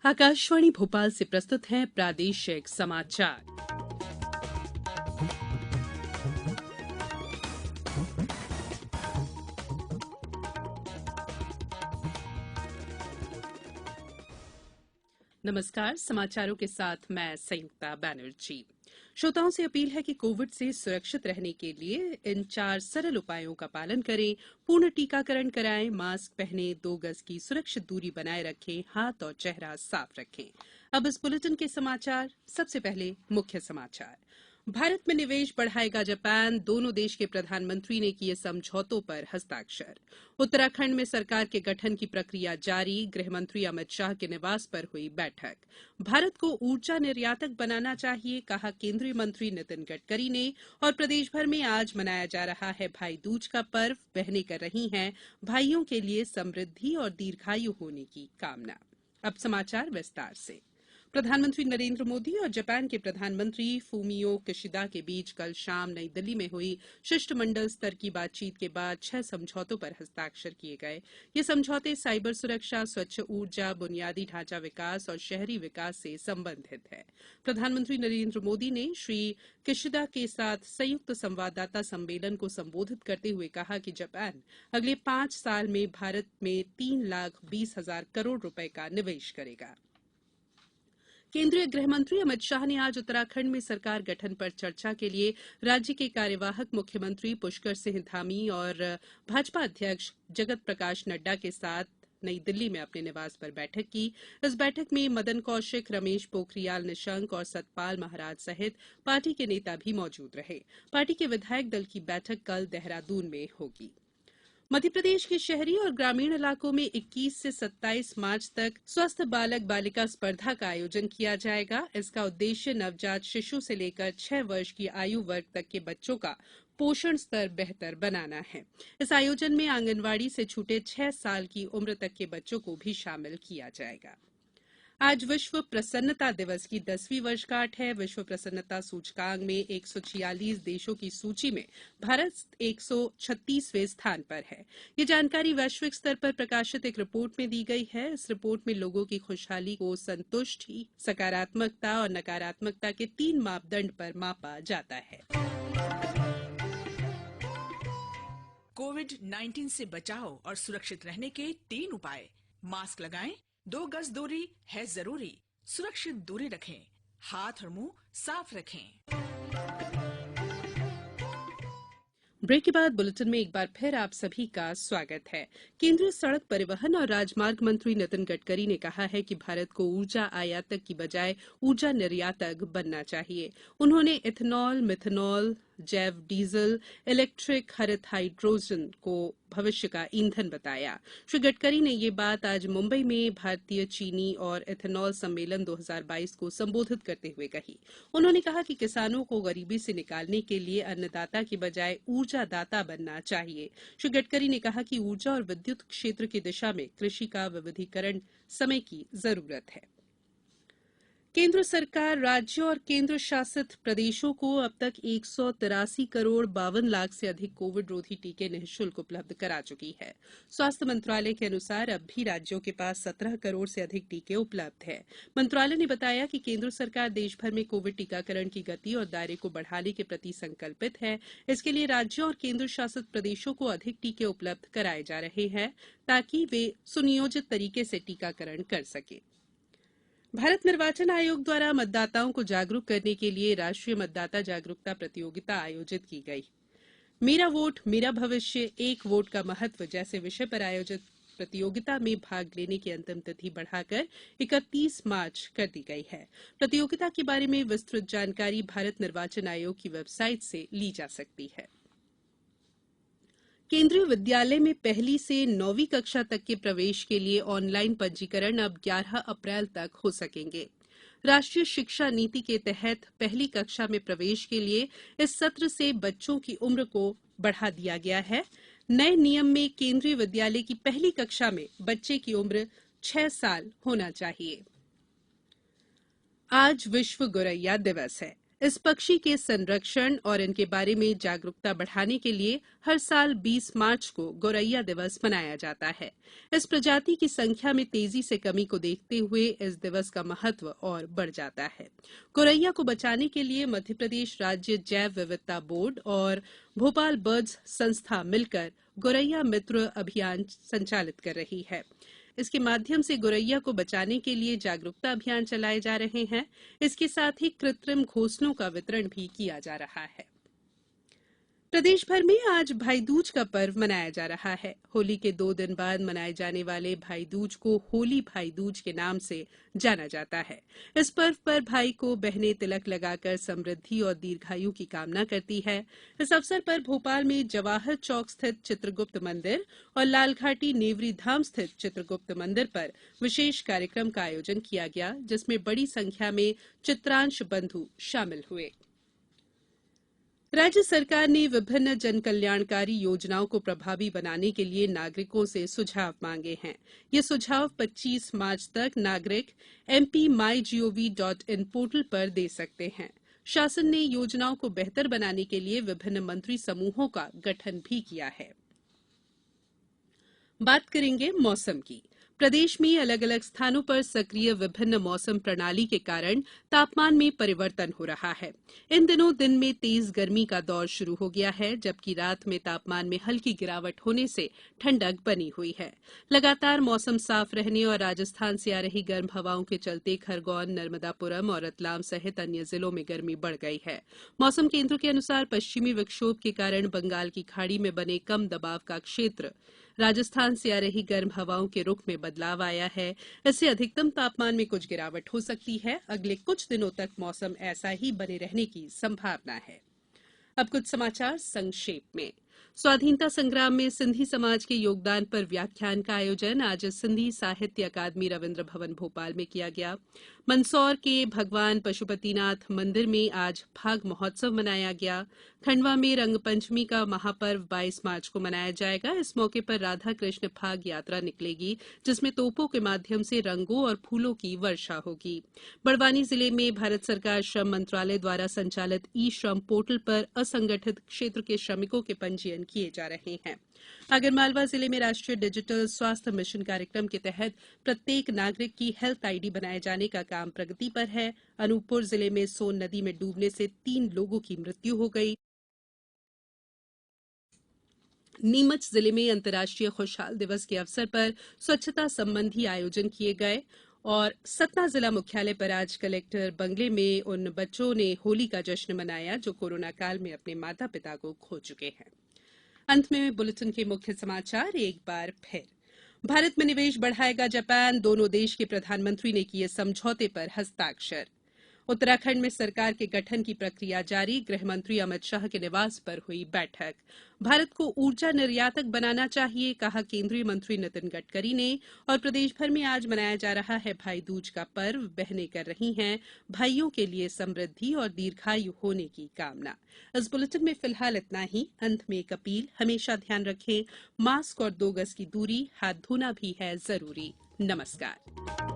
आकाशवाणी भोपाल से प्रस्तुत हैं प्रादेशिक समाचार। नमस्कार, समाचारों के साथ मैं संयुक्ता बैनर्जी। श्रोताओं से अपील है कि कोविड से सुरक्षित रहने के लिए इन 4 सरल उपायों का पालन करें। पूर्ण टीकाकरण कराएं, मास्क पहनें, 2 गज की सुरक्षित दूरी बनाए रखें, हाथ और चेहरा साफ रखें। अब इस बुलेटिन के समाचार। सबसे पहले मुख्य समाचार। भारत में निवेश बढ़ाएगा जापान, दोनों देश के प्रधानमंत्री ने किए समझौतों पर हस्ताक्षर। उत्तराखंड में सरकार के गठन की प्रक्रिया जारी, गृहमंत्री अमित शाह के निवास पर हुई बैठक। भारत को ऊर्जा निर्यातक बनाना चाहिए, कहा केंद्रीय मंत्री नितिन गडकरी ने। और प्रदेश भर में आज मनाया जा रहा है भाई दूज का पर्व। बहनें कर रही हैं भाइयों के लिए समृद्धि और दीर्घायु होने की कामना। अब समाचार विस्तार से। प्रधानमंत्री नरेंद्र मोदी और जापान के प्रधानमंत्री फूमियो किशिदा के बीच कल शाम नई दिल्ली में हुई शिष्टमंडल स्तर की बातचीत के बाद 6 समझौतों पर हस्ताक्षर किए गए। ये समझौते साइबर सुरक्षा, स्वच्छ ऊर्जा, बुनियादी ढांचा विकास और शहरी विकास से संबंधित हैं। प्रधानमंत्री नरेंद्र मोदी ने श्री किशिदा के साथ संयुक्त संवाददाता सम्मेलन को संबोधित करते हुए कहा कि जापान अगले 5 साल में भारत में 3,20,000 करोड़ रुपए का निवेश करेगा। केंद्रीय गृहमंत्री अमित शाह ने आज उत्तराखंड में सरकार गठन पर चर्चा के लिए राज्य के कार्यवाहक मुख्यमंत्री पुष्कर सिंह धामी और भाजपा अध्यक्ष जगत प्रकाश नड्डा के साथ नई दिल्ली में अपने निवास पर बैठक की। इस बैठक में मदन कौशिक, रमेश पोखरियाल निशंक और सतपाल महाराज सहित पार्टी के नेता भी मौजूद रहे। पार्टी के विधायक दल की बैठक कल देहरादून में होगी। मध्यप्रदेश के शहरी और ग्रामीण इलाकों में 21 से 27 मार्च तक स्वस्थ बालक बालिका स्पर्धा का आयोजन किया जाएगा। इसका उद्देश्य नवजात शिशु से लेकर 6 वर्ष की आयु वर्ग तक के बच्चों का पोषण स्तर बेहतर बनाना है। इस आयोजन में आंगनवाड़ी से छूटे 6 साल की उम्र तक के बच्चों को भी शामिल किया जाएगा। आज विश्व प्रसन्नता दिवस की 10वीं वर्षगांठ है। विश्व प्रसन्नता सूचकांक में 146 देशों की सूची में भारत 136वें स्थान पर है। ये जानकारी वैश्विक स्तर पर प्रकाशित एक रिपोर्ट में दी गई है। इस रिपोर्ट में लोगों की खुशहाली को संतुष्टि, सकारात्मकता और नकारात्मकता के 3 मापदंड पर मापा जाता है। कोविड-19 से बचाव और सुरक्षित रहने के 3 उपाय। मास्क लगाएं, 2 गज दूरी है जरूरी, सुरक्षित दूरी रखें, हाथ और मुंह साफ रखें। ब्रेक के बाद बुलेटिन में एक बार फिर आप सभी का स्वागत है। केंद्रीय सड़क परिवहन और राजमार्ग मंत्री नितिन गडकरी ने कहा है कि भारत को ऊर्जा आयातक की बजाय ऊर्जा निर्यातक बनना चाहिए। उन्होंने इथेनॉल, मिथेनॉल, जैव डीजल, इलेक्ट्रिक, हरित हाइड्रोजन को भविष्य का ईंधन बताया। श्री गडकरी ने ये बात आज मुंबई में भारतीय चीनी और इथेनॉल सम्मेलन 2022 को संबोधित करते हुए कही। उन्होंने कहा कि किसानों को गरीबी से निकालने के लिए अन्नदाता की बजाय ऊर्जा दाता बनना चाहिए। श्री गडकरी ने कहा कि ऊर्जा और विद्युत क्षेत्र की दिशा में कृषि का विविधीकरण समय की जरूरत है। केंद्र सरकार राज्यों और केंद्र शासित प्रदेशों को अब तक 183 करोड़ 52 लाख से अधिक कोविड रोधी टीके निःशुल्क उपलब्ध करा चुकी है। स्वास्थ्य मंत्रालय के अनुसार अब भी राज्यों के पास 17 करोड़ से अधिक टीके उपलब्ध हैं। मंत्रालय ने बताया कि केंद्र सरकार देश भर में कोविड टीकाकरण की गति और दायरे को बढ़ाने के प्रति संकल्पित है। इसके लिए राज्यों और केंद्र शासित प्रदेशों को अधिक टीके उपलब्ध कराए जा रहे हैं ताकि वे सुनियोजित तरीके से टीकाकरण कर सकें। भारत निर्वाचन आयोग द्वारा मतदाताओं को जागरूक करने के लिए राष्ट्रीय मतदाता जागरूकता प्रतियोगिता आयोजित की गई। मेरा वोट मेरा भविष्य, एक वोट का महत्व जैसे विषय पर आयोजित प्रतियोगिता में भाग लेने की अंतिम तिथि बढ़ाकर 31 मार्च कर दी गई है। प्रतियोगिता के बारे में विस्तृत जानकारी भारत निर्वाचन आयोग की वेबसाइट से ली जा सकती है। केंद्रीय विद्यालय में 1ली से 9वीं कक्षा तक के प्रवेश के लिए ऑनलाइन पंजीकरण अब 11 अप्रैल तक हो सकेंगे। राष्ट्रीय शिक्षा नीति के तहत 1ली कक्षा में प्रवेश के लिए इस सत्र से बच्चों की उम्र को बढ़ा दिया गया है। नए नियम में केंद्रीय विद्यालय की 1ली कक्षा में बच्चे की उम्र 6 साल होना चाहिए। आज विश्व गोरैया दिवस है। इस पक्षी के संरक्षण और इनके बारे में जागरूकता बढ़ाने के लिए हर साल 20 मार्च को गोरैया दिवस मनाया जाता है। इस प्रजाति की संख्या में तेजी से कमी को देखते हुए इस दिवस का महत्व और बढ़ जाता है। गोरैया को बचाने के लिए मध्य प्रदेश राज्य जैव विविधता बोर्ड और भोपाल बर्ड्स संस्था मिलकर गोरैया मित्र अभियान संचालित कर रही है। इसके माध्यम से गोरैया को बचाने के लिए जागरूकता अभियान चलाए जा रहे हैं। इसके साथ ही कृत्रिम घोंसलों का वितरण भी किया जा रहा है। प्रदेश भर में आज भाई दूज का पर्व मनाया जा रहा है। होली के 2 दिन बाद मनाए जाने वाले भाई दूज को होली भाई दूज के नाम से जाना जाता है। इस पर्व पर भाई को बहनें तिलक लगाकर समृद्धि और दीर्घायु की कामना करती है। इस अवसर पर भोपाल में जवाहर चौक स्थित चित्रगुप्त मंदिर और लालघाटी नेवरी धाम स्थित चित्रगुप्त मंदिर पर विशेष कार्यक्रम का आयोजन किया गया, जिसमें बड़ी संख्या में चित्रांश बंधु शामिल हुए। राज्य सरकार ने विभिन्न जनकल्याणकारी योजनाओं को प्रभावी बनाने के लिए नागरिकों से सुझाव मांगे हैं। ये सुझाव 25 मार्च तक नागरिक mp.mygov.in पोर्टल पर दे सकते हैं। शासन ने योजनाओं को बेहतर बनाने के लिए विभिन्न मंत्री समूहों का गठन भी किया है। बात करेंगे मौसम की। प्रदेश में अलग अलग स्थानों पर सक्रिय विभिन्न मौसम प्रणाली के कारण तापमान में परिवर्तन हो रहा है। इन दिनों दिन में तेज गर्मी का दौर शुरू हो गया है, जबकि रात में तापमान में हल्की गिरावट होने से ठंडक बनी हुई है। लगातार मौसम साफ रहने और राजस्थान से आ रही गर्म हवाओं के चलते खरगोन, नर्मदापुरम और रतलाम सहित अन्य जिलों में गर्मी बढ़ गई है। मौसम केंद्र के अनुसार पश्चिमी विक्षोभ के कारण बंगाल की खाड़ी में बने कम दबाव का क्षेत्र राजस्थान से आ रही गर्म हवाओं के रुख में बदलाव आया है। इससे अधिकतम तापमान में कुछ गिरावट हो सकती है। अगले कुछ दिनों तक मौसम ऐसा ही बने रहने की संभावना है। अब कुछ समाचार संक्षेप में। स्वाधीनता संग्राम में सिंधी समाज के योगदान पर व्याख्यान का आयोजन आज सिंधी साहित्य अकादमी रविन्द्र भवन भोपाल में किया गया। मंदसौर के भगवान पशुपतिनाथ मंदिर में आज फाग महोत्सव मनाया गया। खंडवा में रंगपंचमी का महापर्व 22 मार्च को मनाया जाएगा। इस मौके पर राधा कृष्ण फाग यात्रा निकलेगी, जिसमें तोपों के माध्यम से रंगों और फूलों की वर्षा होगी। बड़वानी जिले में भारत सरकार श्रम मंत्रालय द्वारा संचालित ई श्रम पोर्टल पर असंगठित क्षेत्र के श्रमिकों के पंजीयन किए जा रहे हैं। आगरमालवा जिले में राष्ट्रीय डिजिटल स्वास्थ्य मिशन कार्यक्रम के तहत प्रत्येक नागरिक की हेल्थ आईडी बनाए जाने का काम प्रगति पर है। अनूपपुर जिले में सोन नदी में डूबने से 3 लोगों की मृत्यु हो गई। नीमच जिले में अंतर्राष्ट्रीय खुशहाल दिवस के अवसर पर स्वच्छता संबंधी आयोजन किए गए और सतना जिला मुख्यालय पर आज कलेक्टर बंगले में उन बच्चों ने होली का जश्न मनाया जो कोरोना काल में अपने माता पिता को खो चुके हैं। अंत में बुलेटिन के मुख्य समाचार एक बार फिर। भारत में निवेश बढ़ाएगा जापान, दोनों देश के प्रधानमंत्री ने किए समझौते पर हस्ताक्षर। उत्तराखंड में सरकार के गठन की प्रक्रिया जारी, गृह मंत्री अमित शाह के निवास पर हुई बैठक। भारत को ऊर्जा निर्यातक बनाना चाहिए, कहा केंद्रीय मंत्री नितिन गडकरी ने। और प्रदेश भर में आज मनाया जा रहा है भाई दूज का पर्व। बहनें कर रही हैं भाइयों के लिए समृद्धि और दीर्घायु होने की कामना। इस बुलेटिन में फिलहाल इतना ही। अंत में एक अपील, हमेशा ध्यान रखें, मास्क और 2 गज की दूरी, हाथ धोना भी है जरूरी। नमस्कार।